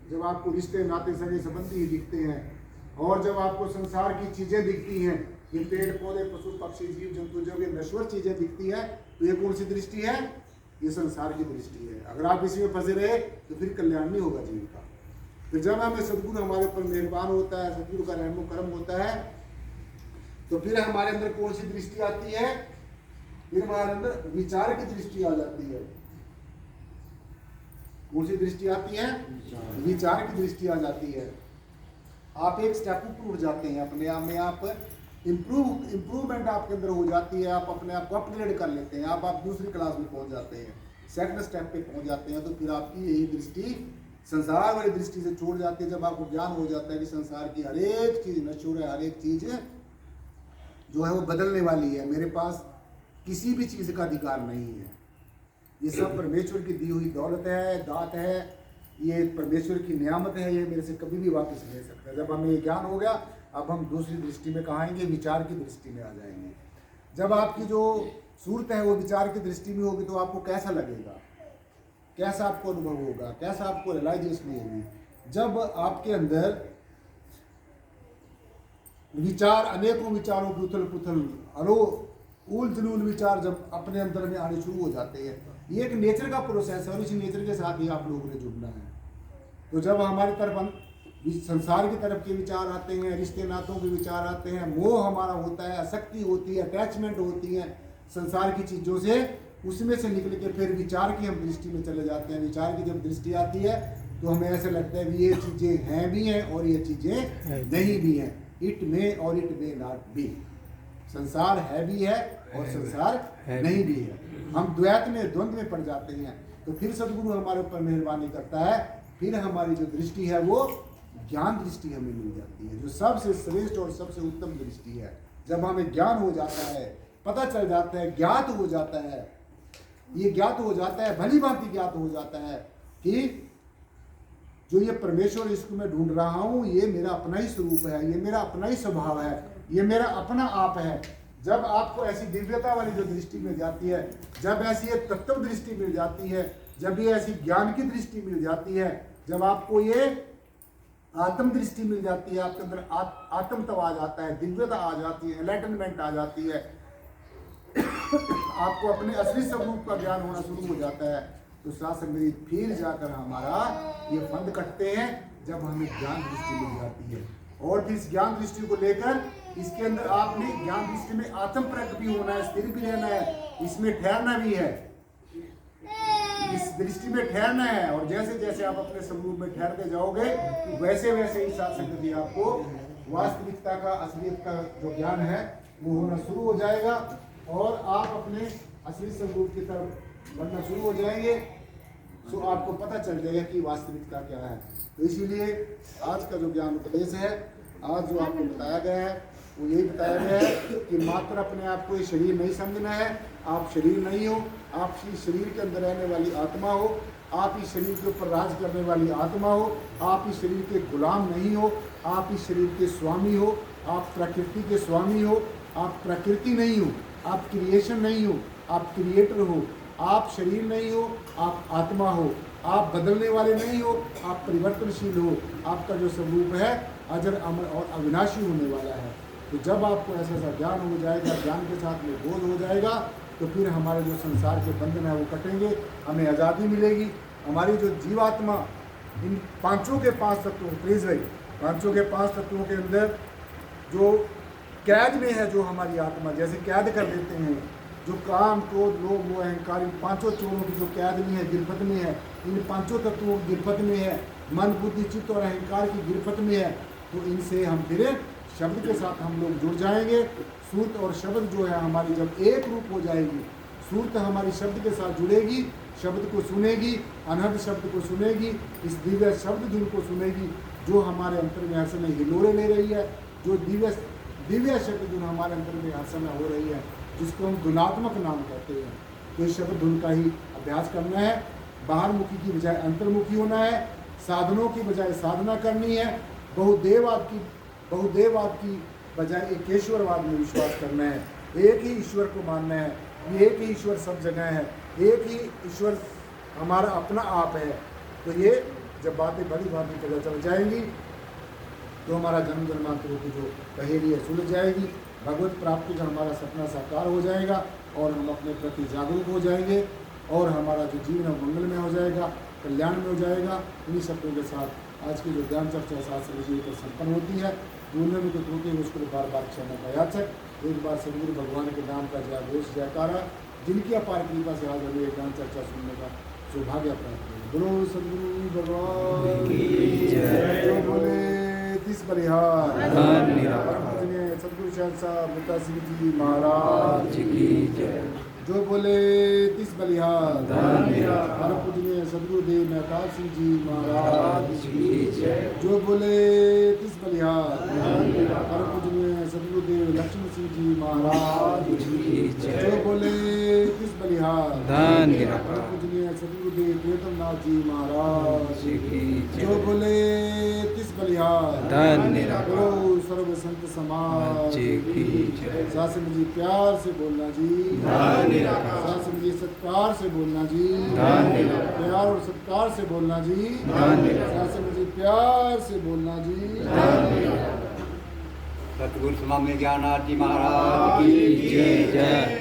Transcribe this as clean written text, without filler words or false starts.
जब आपको रिश्ते नाते सगे संबंधी दिखते हैं, और जब आपको संसार की चीज़ें दिखती हैं, ये पेड़ पौधे पशु पक्षी जीव जंतु जब ये नश्वर चीज़ें दिखती है, तो ये कौन सी दृष्टि है? ये संसार की दृष्टि है। अगर आप इसी में फंसे रहे तो फिर कल्याण नहीं होगा जीव का। फिर जब हमें सदगुरु हमारे ऊपर मेहरबान होता है, सदगुरु का रहमो करम होता है, तो फिर हमारे अंदर कौन सी दृष्टि आती है? फिर हमारे अंदर विचार की दृष्टि आ जाती है। कौन सी दृष्टि आती है? विचार की दृष्टि आ जाती है। आप एक स्टेप ऊपर उठ जाते हैं, अपने आप में आप इम्प्रूवमेंट आपके अंदर हो जाती है, आप अपने आप को अपग्रेड कर लेते हैं, आप दूसरी क्लास में पहुंच जाते हैं, सेकंड स्टेप पे पहुंच जाते हैं। तो फिर आपकी यही दृष्टि संसार वाली दृष्टि से छोड़ जाती है। जब आपको ज्ञान हो जाता है कि संसार की हर एक चीज़ नश्वर है, हर एक चीज़ जो है वो बदलने वाली है, मेरे पास किसी भी चीज़ का अधिकार नहीं है, ये सब परमेश्वर की दी हुई दौलत है, दात है, ये परमेश्वर की नियामत है, ये मेरे से कभी भी वापस ले सकता है। जब हमें ये ज्ञान हो गया, अब हम दूसरी दृष्टि में कहाँ आएंगे? विचार की दृष्टि में आ जाएंगे। जब आपकी जो सूरत है वो विचार की दृष्टि में होगी, तो आपको कैसा लगेगा, कैसा आपको अनुभव होगा, कैसा आपको रियलाइजेशन होगी? जब आपके अंदर विचार, अनेकों विचारों की उथल पुथल, उल जलूल विचार जब अपने अंदर में आने शुरू हो जाते हैं, ये एक नेचर का प्रोसेस है, और इसी नेचर के साथ ही आप लोगों ने जुड़ना है। तो जब हमारी तरफ संसार की तरफ के विचार आते हैं, रिश्ते नातों के विचार आते हैं, मोह हमारा होता है, आसक्ति होती है, अटैचमेंट होती है संसार की चीज़ों से, उसमें से निकल के फिर विचार की हम दृष्टि में चले जाते हैं। विचार की जब दृष्टि आती है तो हमें ऐसा लगता है कि ये चीज़ें हैं भी हैं और ये चीज़ें नहीं भी हैं। इट में और इट में नॉट बी, संसार है भी है और संसार नहीं भी है। हम द्वैत में, द्वंद्व में पड़ जाते हैं। तो फिर सदगुरु हमारे ऊपर मेहरबानी करता है, फिर हमारी जो दृष्टि है वो ज्ञान दृष्टि हमें मिल जाती है, जो सबसे श्रेष्ठ और सबसे उत्तम दृष्टि है। जब हमें ज्ञान हो जाता है, पता चल जाता है, ज्ञात हो जाता है, ये ज्ञात हो जाता है, भली भांति ज्ञात हो जाता है कि जो ये परमेश्वर इसको मैं ढूंढ रहा हूँ, ये मेरा अपना ही स्वरूप है, ये मेरा अपना ही स्वभाव है, ये मेरा अपना आप है। जब आपको ऐसी दिव्यता वाली जो दृष्टि मिल जाती है, जब ऐसी एक तत्व दृष्टि मिल जाती है, जब ये ऐसी ज्ञान की दृष्टि मिल जाती है, जब आपको ये आत्म दृष्टि मिल जाती है, आपके अंदर आत्मतव आ जाता है, दिव्यता आ जाती है, एनलाइटनमेंट आ जाती है, आपको अपने असली स्वरूप का ज्ञान होना शुरू हो जाता है, तो शास्त्र में फिर जाकर हमारा ये फंद कटते हैं जब हमें ज्ञान दृष्टि मिल जाती है। और फिर इस ज्ञान दृष्टि को लेकर इसके अंदर आपने ज्ञान दृष्टि में आत्म प्रक भी होना है, स्थिर भी रहना है, इसमें ठहरना भी है, इस दृष्टि में ठहरना है। और जैसे जैसे आप अपने स्वरूप में ठहरते जाओगे, वैसे वैसे ही साथ संगति आपको वास्तविकता का, असलियत का जो ज्ञान है वो होना शुरू हो जाएगा, और आप अपने असली स्वरूप की तरफ बढ़ना शुरू हो जाएंगे। तो आपको पता चल जाएगा कि वास्तविकता क्या है। तो इसीलिए आज का जो ज्ञान उपदेश है, आज जो आपको बताया गया है, वो यही बताया गया है कि मात्र अपने आप को ये शरीर नहीं समझना है। आप शरीर नहीं हो, आप इस शरीर के अंदर रहने वाली आत्मा हो, आप इस शरीर के ऊपर राज करने वाली आत्मा हो, आप इस शरीर के गुलाम नहीं हो, आप इस शरीर के स्वामी हो, आप प्रकृति के स्वामी हो, आप प्रकृति नहीं हो, आप क्रिएशन नहीं हो, आप क्रिएटर हो, आप शरीर नहीं हो, आप आत्मा हो, आप बदलने वाले नहीं हो, आप परिवर्तनशील हो, आपका जो स्वरूप है अजर अमर और अविनाशी होने वाला है। तो जब आपको ऐसा ऐसा ज्ञान हो जाएगा, ज्ञान के साथ में बोध हो जाएगा, तो फिर हमारे जो संसार के बंधन है वो कटेंगे, हमें आज़ादी मिलेगी। हमारी जो जीवात्मा इन पांचों के पांच तत्वों, प्लीज भाई, पांचों के पांच तत्वों के अंदर जो कैद में है, जो हमारी आत्मा जैसे कैद कर देते हैं, जो काम, क्रोध, लोभ, मोह, अहंकार, इन पांचों चोरों की जो कैद में है, गिरफ्त में है, इन पांचों तत्वों की गिरफ्त में है, मन, बुद्धि, चित्त और अहंकार की गिरफ्त में है। तो इनसे हम फिर शब्द के साथ हम लोग जुड़ जाएंगे। सूरत और शब्द जो है हमारी जब एक रूप हो जाएगी, सूरत हमारी शब्द के साथ जुड़ेगी, शब्द को सुनेगी, अनहद शब्द को सुनेगी, इस दिव्य शब्द धुन को सुनेगी जो हमारे अंतर में हर समय हिलोरे ले रही है, जो दिव्य शब्द धुन हमारे अंतर में हर समय हो रही है, जिसको हम गुणात्मक नाम कहते हैं। तो इस शब्द धुन का ही अभ्यास करना है, बाहरमुखी की बजाय अंतर्मुखी होना है, साधनों की बजाय साधना करनी है, बहुदेववाद की बजाय एकेश्वरवाद में विश्वास करना है, एक ही ईश्वर को मानना है, एक ही ईश्वर सब जगह है, एक ही ईश्वर हमारा अपना आप है। तो ये जब बातें बड़ी भांति पता चल जाएंगी तो हमारा जन्म जन्मांतरों की जो पहेली है सुलझ जाएगी, भगवत प्राप्ति का हमारा सपना साकार हो जाएगा और हम अपने प्रति जागरूक हो जाएंगे और हमारा जो जीवन है मंगलमय हो जाएगा, कल्याण में हो जाएगा। इन्हीं शब्दों के साथ आज की जो ज्ञान चर्चा शास्त्र विषय पर संपन्न होती है। बोलने में तो त्रुटि है, उसको बार बार क्षमा का याचक। एक बार सदगुरु भगवान के नाम का जय घोष जयकारा, जिनकी अपार कृपा से आज हमें ज्ञान चर्चा सुनने का सौभाग्य प्राप्त हो। बोलो सदगुरु भगवान की जय। जो बोले तीस बलिहार सदगुरु साहब बता सिंह जी महाराज की जय। जो बोले तीस बलिहार हर पूजनीय सदगुरुदेव मेहताब सिंह जी महाराज की जय। जो बोले तीस बलिहार हर पूजनीय सदगुरुदेव लक्ष्मण सिंह जी महाराज की जय। जो बोले तीस बलिहार हर पूजनीय सदगुरुदेव प्रियतम नाथ जी महाराज की जय। जो बोले तीस बलिहार बोलो सर्व संत समाज की जय। शासन जी प्यार से बोलना जी, शासन जी सत्कार से बोलना जी, प्यार और सत्कार से बोलना जी, शासन जी प्यार से बोलना जी। सतगुरु स्वामी ज्ञानार्थ जी महाराज की जय।